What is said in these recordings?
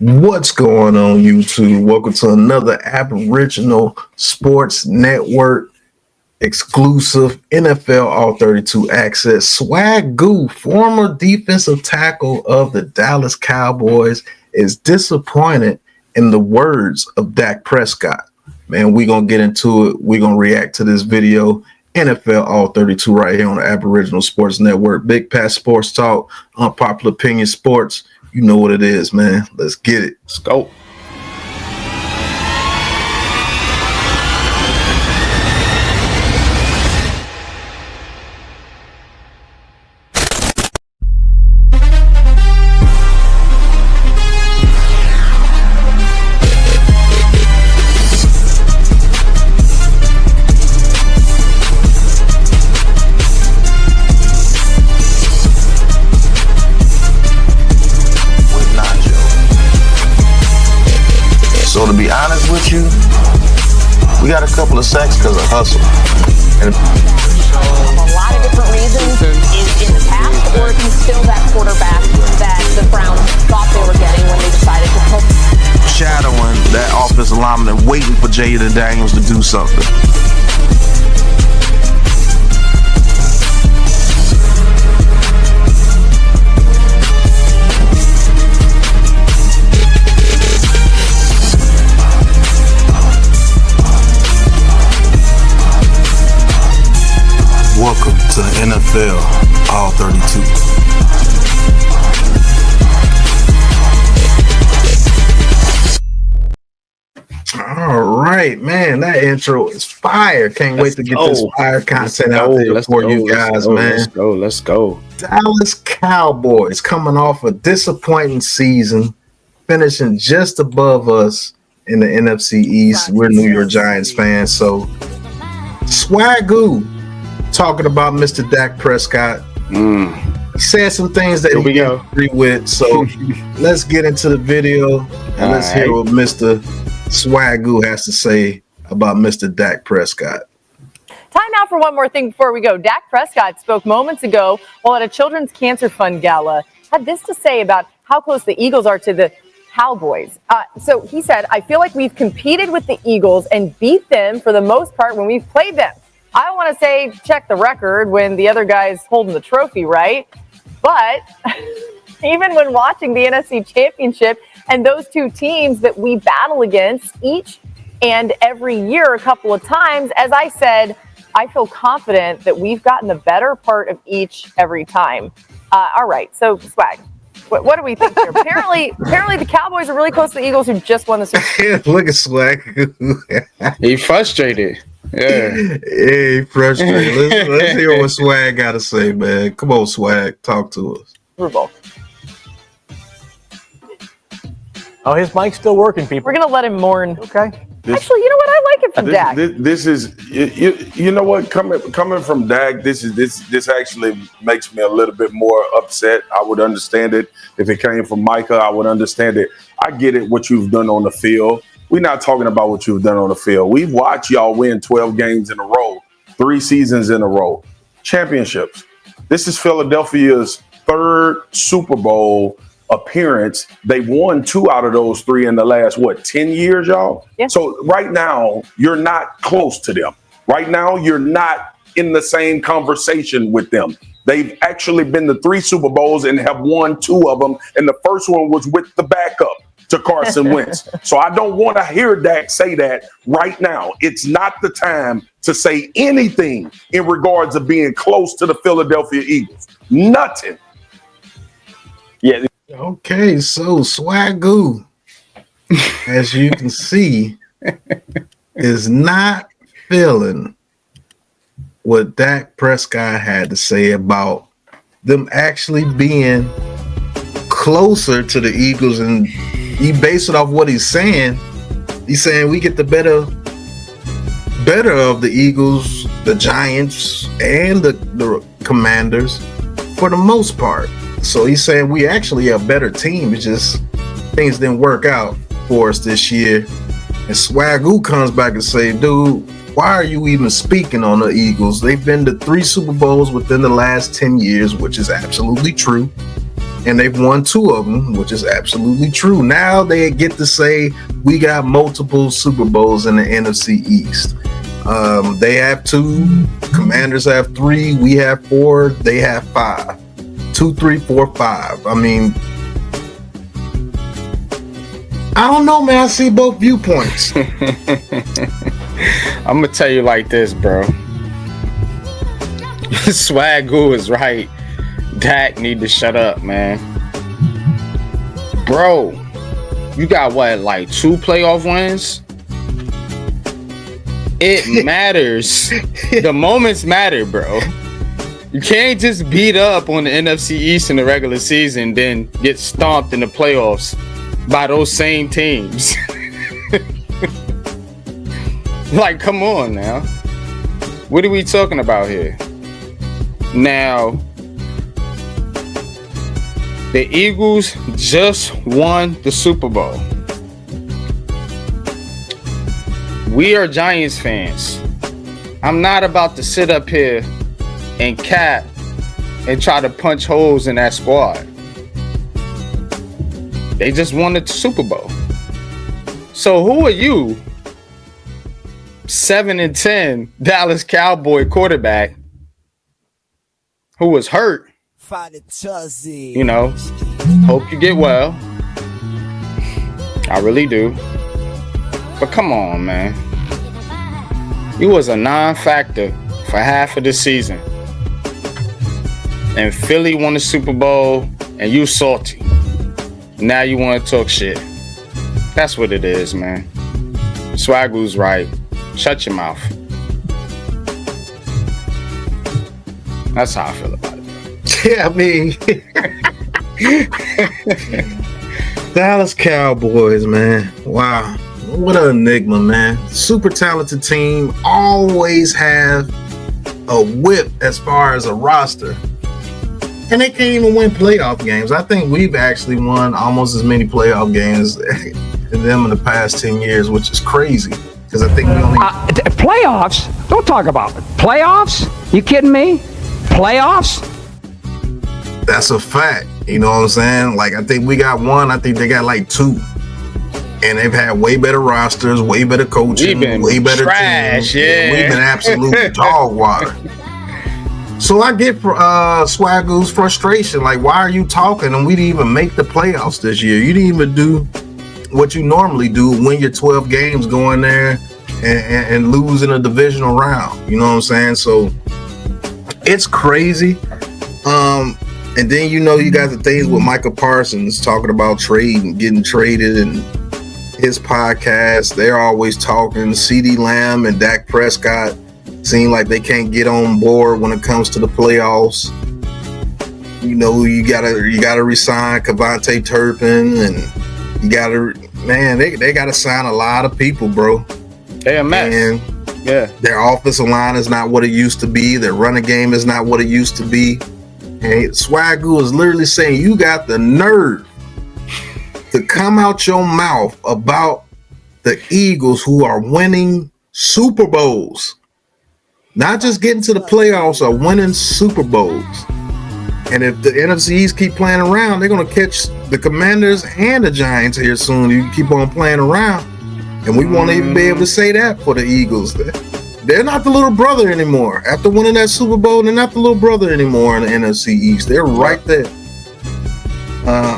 What's going on, YouTube? Welcome to another Aboriginal Sports Network exclusive NFL All 32 Access. Swagu, former defensive tackle of the Dallas Cowboys, is disappointed in the words of Dak Prescott. Man, we're going to get into it. We're going to react to this video. NFL All 32 right here on the Aboriginal Sports Network. Big Pat Sports Talk, Unpopular Opinion Sports. You know what it is, man. Let's get it. Let's go. So to be honest with you, we got a couple of sacks because of hustle. And a lot of different reasons is in the past, or he's still that quarterback that the Browns thought they were getting when they decided to pull. Shadowing that offensive lineman and waiting for Jaden Daniels to do something. Welcome to the NFL All 32. All right, man, that intro is fire. Can't wait to get this fire content out there for you guys, man. Let's go. Dallas Cowboys coming off a disappointing season, finishing just above us in the NFC East. We're New York Giants fans, so Swagu talking about Mr. Dak Prescott. He said some things that he didn't agree with. So let's get into the video and let's hear what Mr. Swagu has to say about Mr. Dak Prescott. Time out for one more thing before we go. Dak Prescott spoke moments ago while at a Children's Cancer Fund gala. Had this to say about how close the Eagles are to the Cowboys. So he said, I feel like we've competed with the Eagles and beat them for the most part when we've played them. I don't want to say check the record when the other guy's holding the trophy, right? But even when watching the NFC Championship and those two teams that we battle against each and every year a couple of times, as I said, I feel confident that we've gotten the better part of each every time. All right, so Swag, what do we think here? Apparently the Cowboys are really close to the Eagles who just won the Super Bowl. Look at Swag. He frustrated. Yeah. Hey, frustrated. Let's hear what Swag got to say, man. Come on, Swag. Talk to us. Super Bowl. Oh, his mic's still working, people. We're going to let him mourn. Okay. Actually, you know what? I like it from Dak. This is you know what, coming from Dak, this actually makes me a little bit more upset. I would understand it if it came from Micah. I would understand it. I get it, what you've done on the field. We're not talking about what you've done on the field. We've watched y'all win 12 games in a row, 3 seasons in a row, championships. This is Philadelphia's 3rd Super Bowl appearance. They've won 2 out of those 3 in the last, 10 years, y'all? Yeah. So right now, you're not close to them. Right now, you're not in the same conversation with them. They've actually been to 3 Super Bowls and have won 2 of them. And the first one was with the backup to Carson Wentz. So I don't want to hear Dak say that right now. It's not the time to say anything in regards of being close to the Philadelphia Eagles. Nothing. Yeah. Okay, so Swagu, as you can see, is not feeling what Dak Prescott had to say about them actually being closer to the Eagles, and he based it off what he's saying. He's saying we get the better of the Eagles, the Giants, and the Commanders for the most part. So he's saying we actually are a better team. It's just things didn't work out for us this year. And Swagu comes back and say, dude, why are you even speaking on the Eagles? They've been to 3 Super Bowls within the last 10 years, which is absolutely true. and they've won 2 of them, which is absolutely true. Now they get to say we got multiple Super Bowls in the NFC East. They have 2, Commanders have 3, we have 4, they have 5. 2, 3, 4, 5. I mean, I don't know, man. I see both viewpoints. I'm gonna tell you like this, bro. Swagu is right. Dak need to shut up, man. Bro, you got what, like 2 playoff wins? It matters. The moments matter, bro. You can't just beat up on the NFC East in the regular season, then get stomped in the playoffs by those same teams. Like, come on now. What are we talking about here? Now, the Eagles just won the Super Bowl. We are Giants fans. I'm not about to sit up here and cap and try to punch holes in that squad. They just won the Super Bowl. So who are you, 7-10 Dallas Cowboy quarterback who was hurt? You know, hope you get well. I really do. But come on, man. He was a non-factor for half of the season. And Philly won the Super Bowl, and you salty. Now you want to talk shit. That's what it is, man. Swagu's right. Shut your mouth. That's how I feel about it. Yeah, I mean, Dallas Cowboys, man. Wow. What an enigma, man. Super talented team. Always have a whip as far as a roster. And they can't even win playoff games. I think we've actually won almost as many playoff games as them in the past 10 years, which is crazy. Because I think we only... playoffs? Don't talk about it. Playoffs? You kidding me? Playoffs? That's a fact. You know what I'm saying? Like, I think we got 1. I think they got like 2. And they've had way better rosters, way better coaching, way better trash, teams. Yeah. We've been absolute dog water. So I get Swagu's frustration. Like, why are you talking? And we didn't even make the playoffs this year. You didn't even do what you normally do, win your 12 games, go in there and lose in a divisional round. You know what I'm saying? So it's crazy. And then, you know, you got the things with Michael Parsons talking about trade and getting traded, and his podcast, they're always talking. CeeDee Lamb and Dak Prescott seem like they can't get on board when it comes to the playoffs. You know, you gotta resign Kevontae Turpin, and you gotta, man, they gotta sign a lot of people, bro. They a mess. And yeah, their offensive line is not what it used to be. Their running game is not what it used to be. And Swagu is literally saying, you got the nerve to come out your mouth about the Eagles, who are winning Super Bowls. Not just getting to the playoffs, are winning Super Bowls. And if the NFC East keep playing around, they're going to catch the Commanders and the Giants here soon. You keep on playing around. And we won't even be able to say that for the Eagles. They're not the little brother anymore. After winning that Super Bowl, they're not the little brother anymore in the NFC East. They're right there.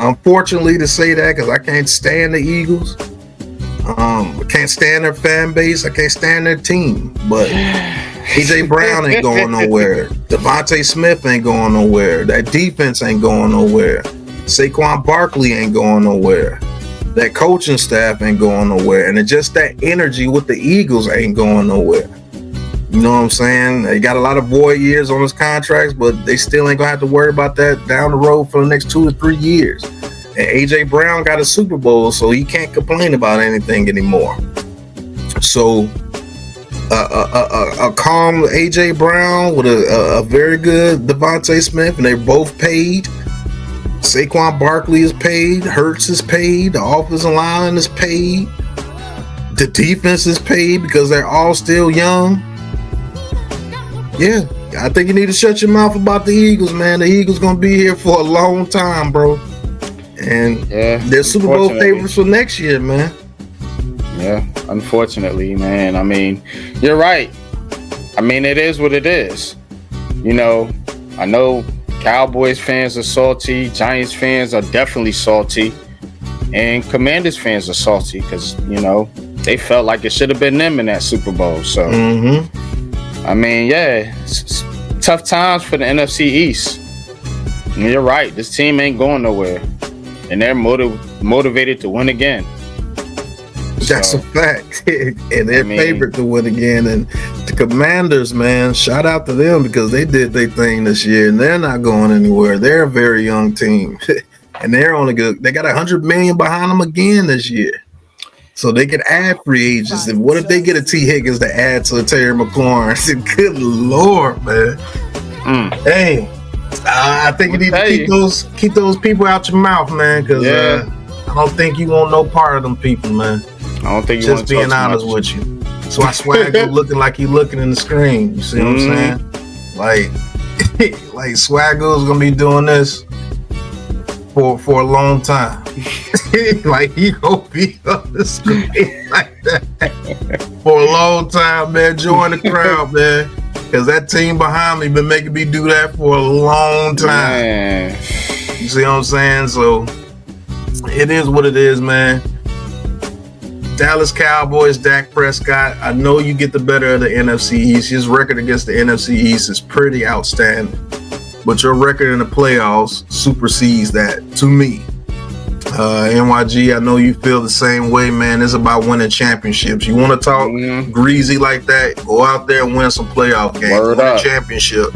Unfortunately to say that, because I can't stand the Eagles. I can't stand their fan base. I can't stand their team. But AJ Brown ain't going nowhere. Devontae Smith ain't going nowhere. That defense ain't going nowhere. Saquon Barkley ain't going nowhere. That coaching staff ain't going nowhere. And it's just that energy with the Eagles ain't going nowhere. You know what I'm saying? They got a lot of void years on his contracts, but they still ain't gonna have to worry about that down the road for the next 2 to 3 years. And AJ Brown got a Super Bowl, so he can't complain about anything anymore. So a calm AJ Brown with a very good Devontae Smith, and they're both paid. Saquon Barkley is paid. Hurts is paid. The offensive line is paid. The defense is paid because they're all still young. Yeah, I think you need to shut your mouth about the Eagles, man. The Eagles gonna be here for a long time, bro. And they're Super Bowl favorites for next year, man. Yeah, unfortunately, man. I mean, you're right. I mean, it is what it is. You know, I know Cowboys fans are salty. Giants fans are definitely salty. And Commanders fans are salty because, you know, they felt like it should have been them in that Super Bowl. So, I mean, yeah, it's tough times for the NFC East. And you're right. This team ain't going nowhere. And they're motivated to win again. That's a fact. And they're favorite to win again. And the Commanders, man, shout out to them because they did their thing this year and they're not going anywhere. They're a very young team. And they're only good. They got $100 million behind them again this year. So they can add free agents. And what if they get a T. Higgins to add to Terry McLaurin? I said, good Lord, man. Hey, I think you need to keep those people out your mouth, man, because I don't think you want no part of them people, man. I don't think you just being honest with you. So I Swagu looking like he looking in the screen. You see what I'm saying? Like Swagu's gonna be doing this for a long time. Like he gonna be on the screen like that for a long time, man. Join the crowd, man. Cause that team behind me been making me do that for a long time. Man. You see what I'm saying? So it is what it is, man. Dallas Cowboys, Dak Prescott. I know you get the better of the NFC East. His record against the NFC East is pretty outstanding. But your record in the playoffs supersedes that to me. NYG, I know you feel the same way, man. It's about winning championships. You want to talk greasy like that? Go out there and win some playoff games. Win a championship.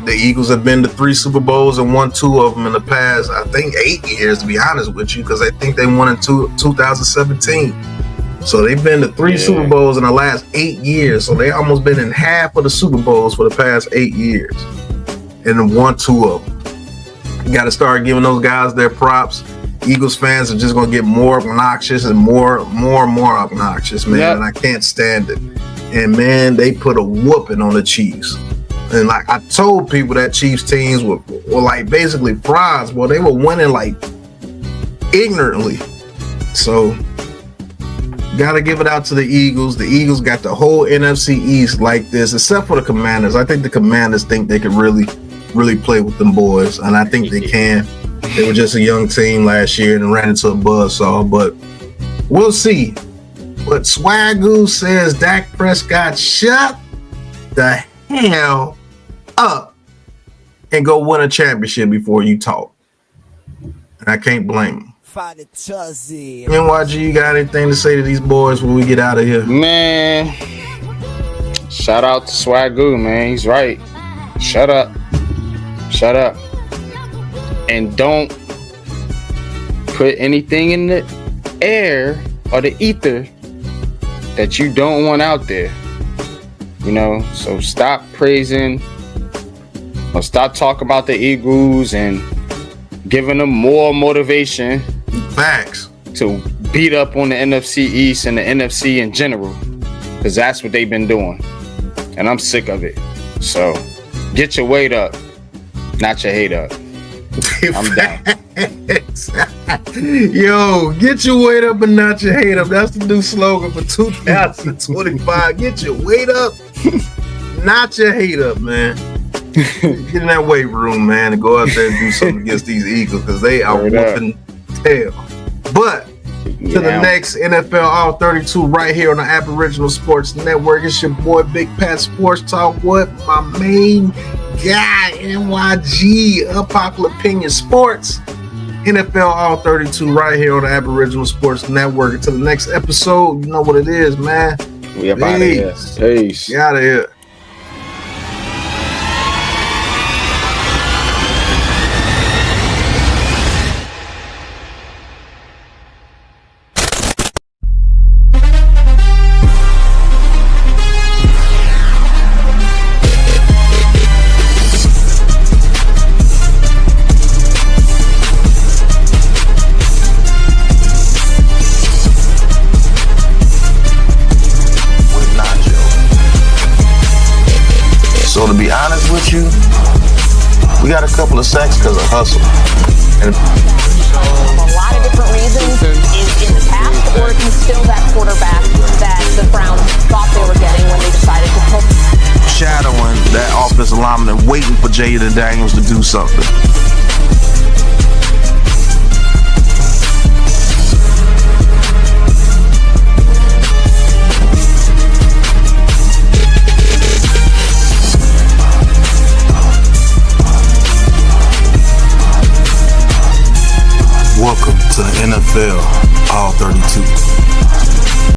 The Eagles have been to 3 Super Bowls and won 2 of them in the past, I think, 8 years, to be honest with you, because I think they won in 2017. So they've been to 3 Super Bowls in the last 8 years. So they almost been in half of the Super Bowls for the past 8 years and won 2 of them. You got to start giving those guys their props. Eagles fans are just going to get more obnoxious and more obnoxious, man. And I can't stand it. And, man, they put a whooping on the Chiefs. And like I told people, that Chiefs teams were like basically frauds. Well, they were winning like ignorantly. So gotta give it out to the Eagles. The Eagles got the whole NFC East like this, except for the Commanders. I think the Commanders think they could really play with them boys, and I think they can. They were just a young team last year and ran into a buzzsaw, but we'll see. But Swagu says Dak Prescott, shut the hell up and go win a championship before you talk. And I can't blame him. NYG, you got anything to say to these boys when we get out of here? Man, shout out to Swagu, man. He's right. Shut up. And don't put anything in the air or the ether that you don't want out there. You know, so stop praising or stop talking about the Eagles and giving them more motivation. Facts. To beat up on the NFC East and the NFC in general. Because that's what they've been doing. And I'm sick of it. So get your weight up, not your hate up. I'm down. Yo, get your weight up and not your hate up. That's the new slogan for 2025. Get your weight up, not your hate up, man. Get in that weight room, man, and go out there and do something against these Eagles because they are whooping tail. But to the next NFL All 32 right here on the Aboriginal Sports Network. It's your boy Big Pat Sports Talk. What? My main guy, NYG, Unpopular Opinion Sports. NFL All 32 right here on the Aboriginal Sports Network. Until the next episode, you know what it is, man. We up out of here. Peace. Get out of here. you, we got a couple of sacks because of hustle. And A lot of different reasons is in the past, or he's still that quarterback that the Browns thought they were getting when they decided to pull. shadowing that offensive lineman and waiting for Jaden Daniels to do something. Welcome to NFL All 32.